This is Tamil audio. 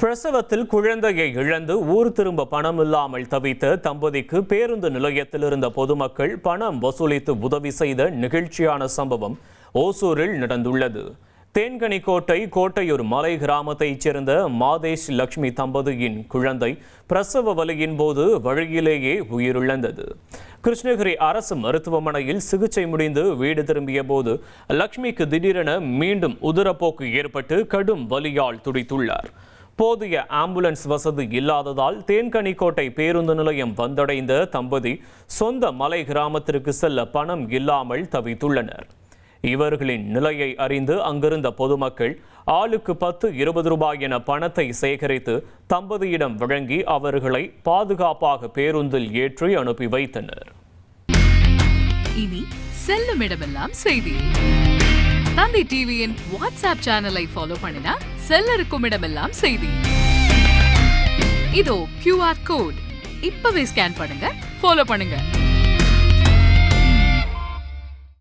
பிரசவத்தில் குழந்தையை இழந்து ஊர் திரும்ப பணம் இல்லாமல் தவித்த தம்பதிக்கு பேருந்து நிலையத்தில் இருந்த பொதுமக்கள் பணம் வசூலித்து உதவி செய்த நிகழ்ச்சியான சம்பவம் ஓசூரில் நடந்துள்ளது. தேன்கனிக்கோட்டை கோட்டையூர் மலை கிராமத்தைச் சேர்ந்த மாதேஷ் லட்சுமி தம்பதியின் குழந்தை பிரசவ வலியின் போது வழியிலேயே உயிரிழந்தது. கிருஷ்ணகிரி அரசு மருத்துவமனையில் சிகிச்சை முடிந்து வீடு திரும்பிய போது லட்சுமிக்கு திடீரென மீண்டும் உதிரப்போக்கு ஏற்பட்டு கடும் வலியால் துடித்துள்ளார். போதிய ஆம்புலன்ஸ் வசதி இல்லாததால் தேன்கனிக்கோட்டை பேருந்து நிலையம் வந்தடைந்த தம்பதி சொந்த மலை கிராமத்திற்கு செல்ல பணம் இல்லாமல் தவித்துள்ளனர். இவர்களின் நிலையை அறிந்து அங்கிருந்த பொதுமக்கள் ஆளுக்கு 10-20 ரூபாய் என பணத்தை சேகரித்து தம்பதியிடம் வழங்கி அவர்களை பாதுகாப்பாக பேருந்தில் ஏற்றி அனுப்பி வைத்தனர். இனி செல்லும் இடமெல்லாம் செய்தி. தந்தி டிவியின் வாட்ஸ்அப் சேனலை ஃபாலோ பண்ணினா செல்லருக்கும் இடமெல்லாம் செய்தி. இதோ QR கோட் இப்பவே ஸ்கேன் பண்ணுங்க, ஃபாலோ பண்ணுங்க.